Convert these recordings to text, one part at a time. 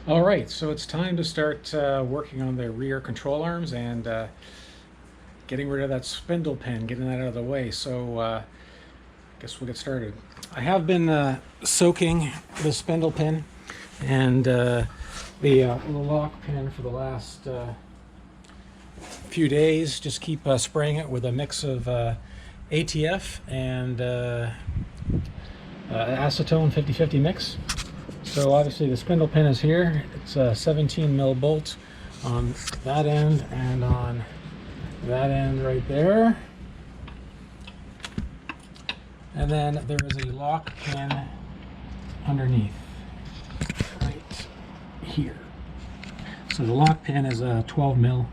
All right, so it's time to start working on the rear control arms and getting rid of that spindle pin, getting that out of the way. So I guess we'll get started. I have been soaking the spindle pin and the lock pin for the last few days. Just keep spraying it with a mix of ATF and acetone 50-50 mix. So obviously the spindle pin is here. It's a 17 mil bolt on that end and on that end right there. And then there is a lock pin underneath right here. So the lock pin is a 12 mil,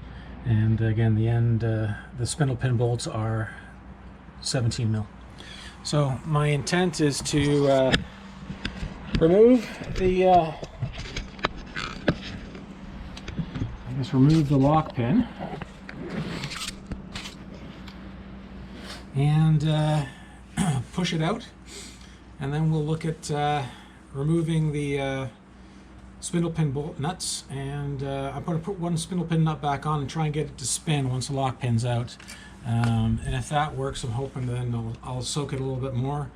and again the end, the spindle pin bolts are 17 mil. So my intent is to remove the remove the lock pin and push it out, and then we'll look at removing the spindle pin bolt nuts, and I'm going to put one spindle pin nut back on and try and get it to spin once the lock pin's out, and if that works, I'm hoping then I'll soak it a little bit more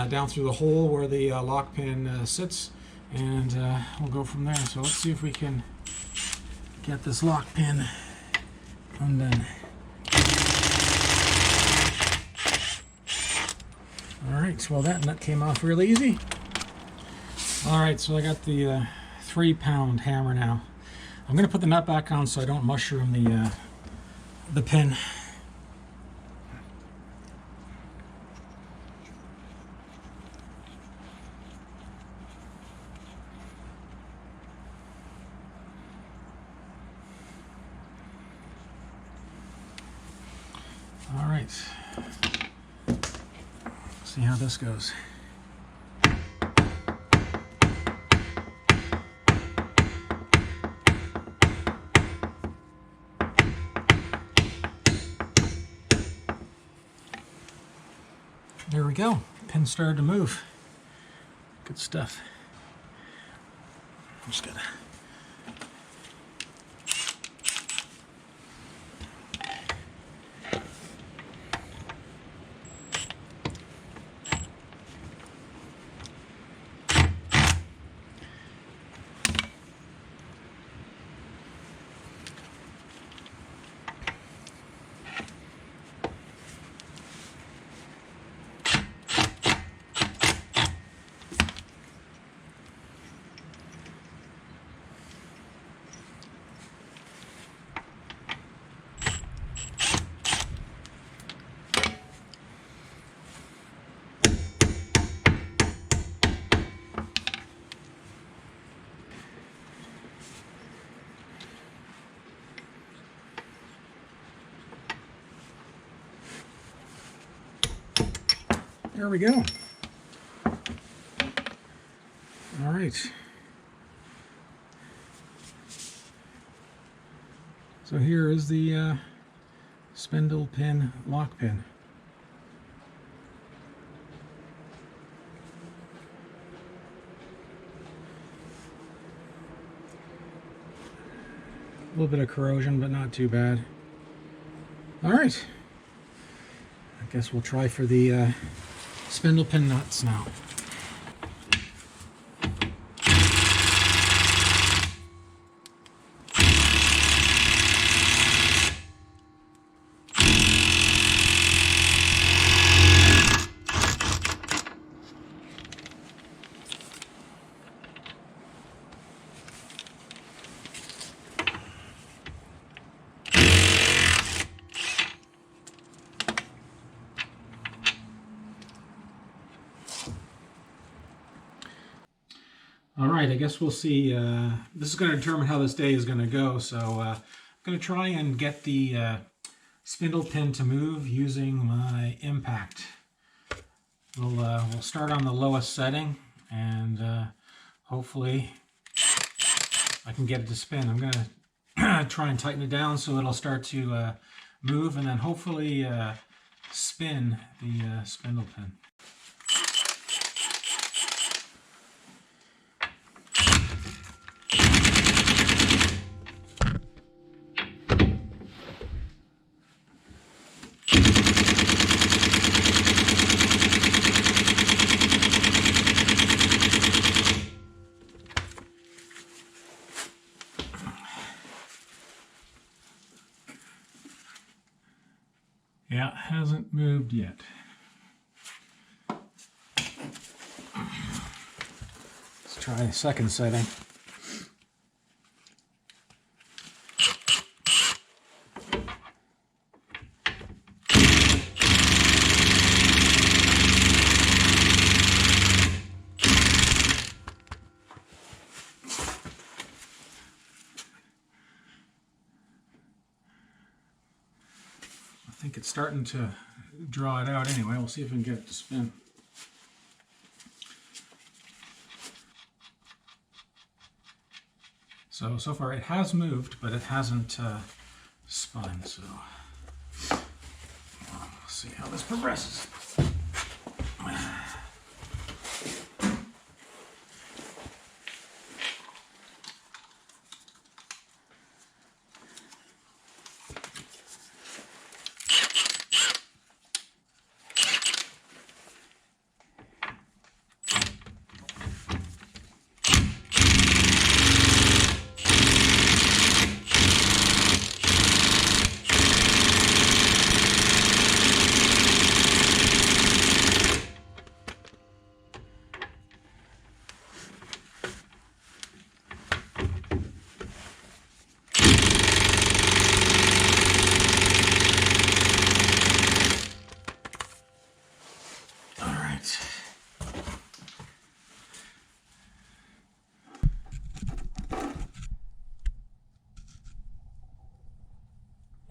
down through the hole where the lock pin sits, and we'll go from there. So let's see if we can get this lock pin undone. Alright, well that nut came off real easy. Alright, so I got the 3-pound hammer now. I'm going to put the nut back on so I don't mushroom the pin. All right, see how this goes. There we go. Pin started to move. Good stuff. I'm just gonna there we go. All right. So here is the spindle pin lock pin. A little bit of corrosion, but not too bad. All right. I guess we'll try for the spindle pin nuts now. All right, I guess we'll see. This is going to determine how this day is going to go. So I'm going to try and get the spindle pin to move using my impact. We'll start on the lowest setting, and hopefully I can get it to spin. I'm going to try and tighten it down so it'll start to move, and then hopefully spin the spindle pin. Yeah, it hasn't moved yet. Let's try the second setting. I think it's starting to draw it out anyway. We'll see if we can get it to spin. So far it has moved, but it hasn't spun, so we'll see how this progresses.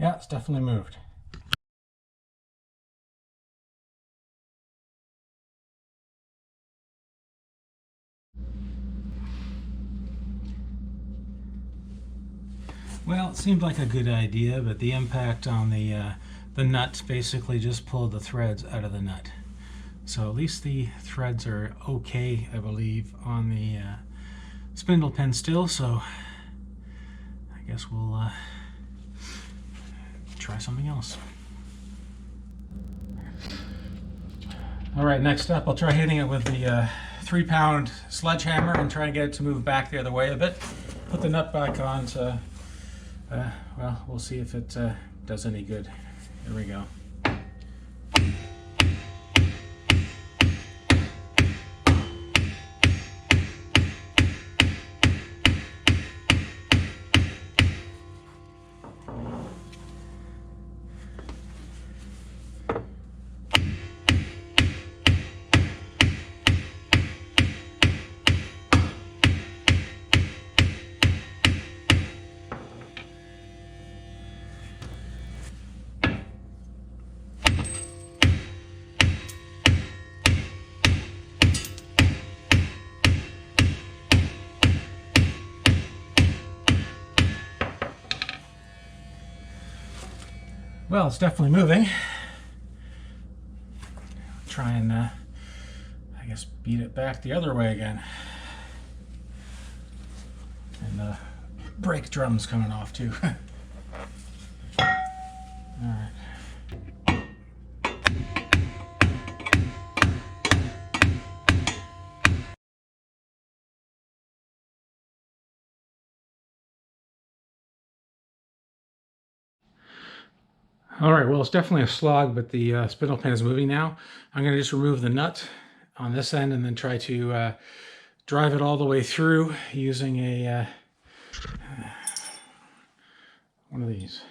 Yeah, it's definitely moved. Well, it seemed like a good idea, but the impact on the nut basically just pulled the threads out of the nut. So at least the threads are okay, I believe, on the spindle pin still, so I guess we'll try something else. All right, next up, I'll try hitting it with the 3-pound sledgehammer and try and get it to move back the other way a bit. Put the nut back on to, well, we'll see if it does any good. Here we go. Well, it's definitely moving. Try and, I guess, beat it back the other way again. And the brake drum's coming off too. All right. All right, well, it's definitely a slog, but the spindle pin is moving now. I'm going to just remove the nut on this end and then try to drive it all the way through using a one of these.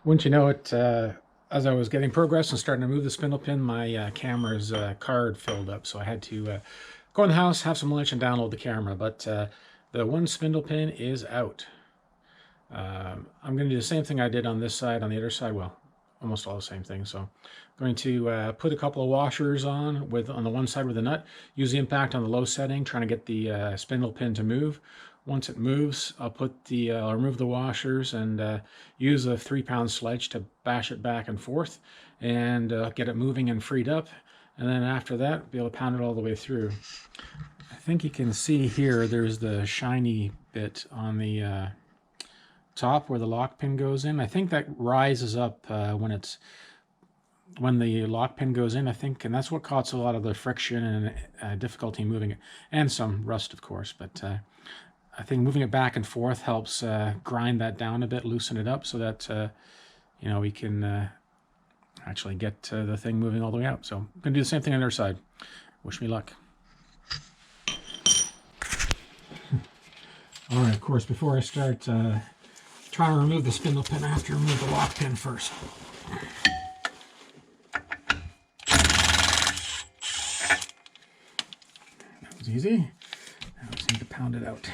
Wouldn't you know it, as I was getting progress and starting to move the spindle pin, my camera's card filled up, so I had to go in the house, have some lunch, and download the camera. But the one spindle pin is out. I'm going to do the same thing I did on this side, on the other side. Well, almost all the same thing. So I'm going to put a couple of washers on the one side with the nut, use the impact on the low setting, trying to get the spindle pin to move. Once it moves, I'll remove the washers and use a 3-pound sledge to bash it back and forth and get it moving and freed up. And then after that, be able to pound it all the way through. I think you can see here, there's the shiny bit on the top where the lock pin goes in. I think that rises up when the lock pin goes in, I think, and that's what causes a lot of the friction and difficulty moving it, and some rust, of course. But I think moving it back and forth helps grind that down a bit, loosen it up, so that you know, we can actually get the thing moving all the way out. So I'm going to do the same thing on the other side. Wish me luck. All right, of course, before I start trying to remove the spindle pin, I have to remove the lock pin first. That was easy. Now I just need to pound it out.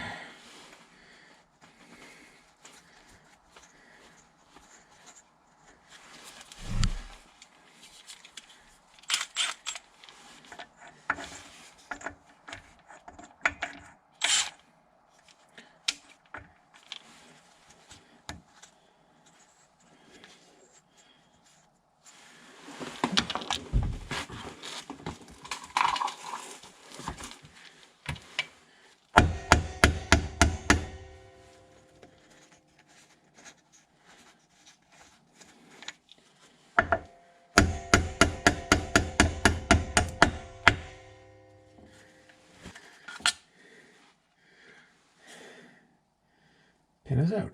Pin is out.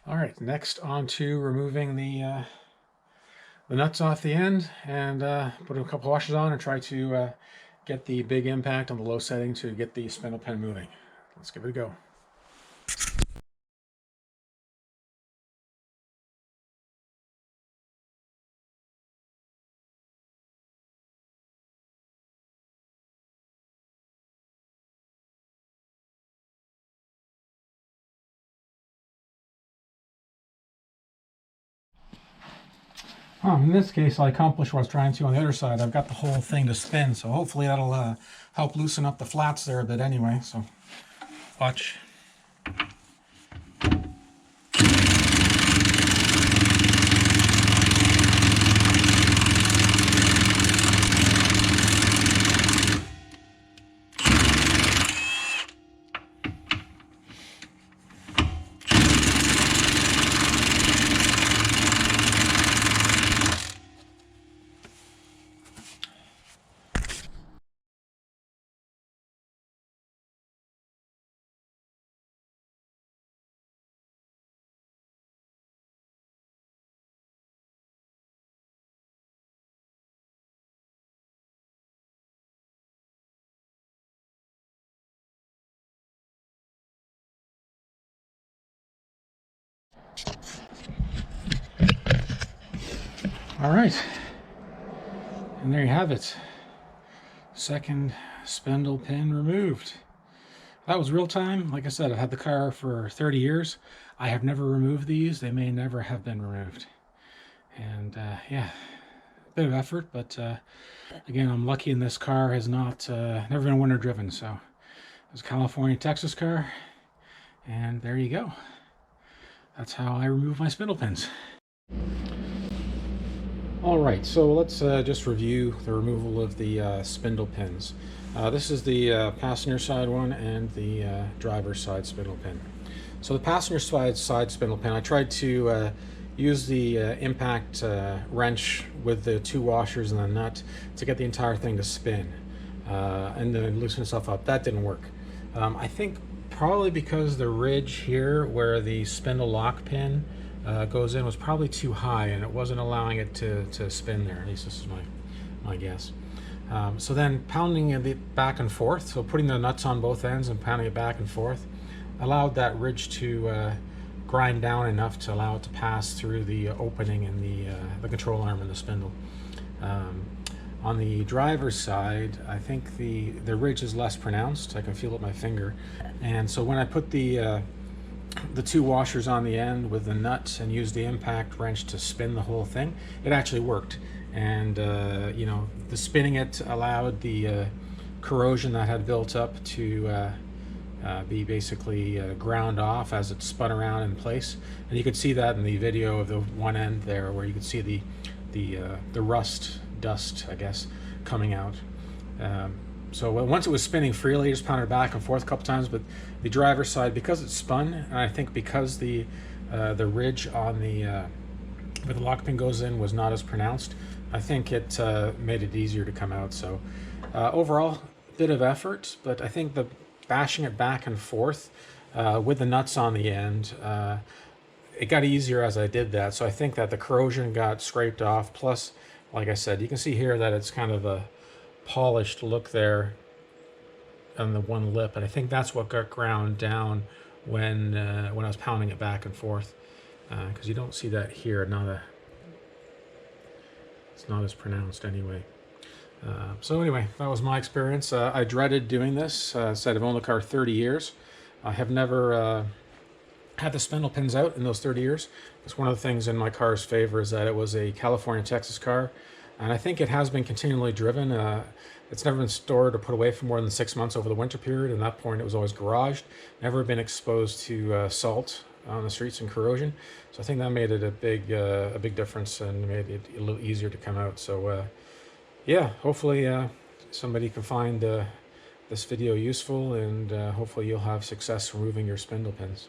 All right, next on to removing the nuts off the end and put a couple washers on and try to get the big impact on the low setting to get the spindle pin moving. Let's give it a go. In this case, I accomplished what I was trying to on the other side. I've got the whole thing to spin, so hopefully that'll help loosen up the flats there a bit anyway. So watch. All right, and there you have it. Second spindle pin removed. That was real time. Like I said, I've had the car for 30 years. I have never removed these. They may never have been removed. And yeah, a bit of effort, but again, I'm lucky in this car has not never been winter driven. So it was a California, Texas car, and there you go. That's how I remove my spindle pins. All right, so let's just review the removal of the spindle pins. This is the passenger side one and the driver's side spindle pin. So the passenger side spindle pin, I tried to use the impact wrench with the 2 washers and the nut to get the entire thing to spin and then loosen itself up. That didn't work. I think probably because the ridge here where the spindle lock pin goes in was probably too high and it wasn't allowing it to spin there. At least this is my guess. So then pounding it back and forth, so putting the nuts on both ends and pounding it back and forth, allowed that ridge to grind down enough to allow it to pass through the opening in the control arm and the spindle. On the driver's side, I think the ridge is less pronounced. I can feel it with my finger. And so when I put the 2 washers on the end with the nuts and used the impact wrench to spin the whole thing, it actually worked. And you know, the spinning it allowed the corrosion that had built up to be basically ground off as it spun around in place. And you could see that in the video of the one end there, where you could see the rust dust, I guess, coming out. So once it was spinning freely, just pounded back and forth a couple times. But the driver's side, because it spun, and I think because the ridge on the where the lock pin goes in was not as pronounced, I think it made it easier to come out. So overall, bit of effort, but I think the bashing it back and forth with the nuts on the end, it got easier as I did that. So I think that the corrosion got scraped off. Plus, like I said, you can see here that it's kind of a polished look there on the one lip, and I think that's what got ground down when I was pounding it back and forth, because you don't see that here. It's not as pronounced anyway. So anyway, that was my experience. I dreaded doing this. Said I've owned the car 30 years. I have never had the spindle pins out in those 30 years. It's one of the things in my car's favor is that it was a California, Texas car, and I think it has been continually driven. It's never been stored or put away for more than 6 months over the winter period. At that point, it was always garaged. Never been exposed to salt on the streets and corrosion. So I think that made it a big difference and made it a little easier to come out. So yeah, hopefully somebody can find this video useful, and hopefully you'll have success removing your spindle pins.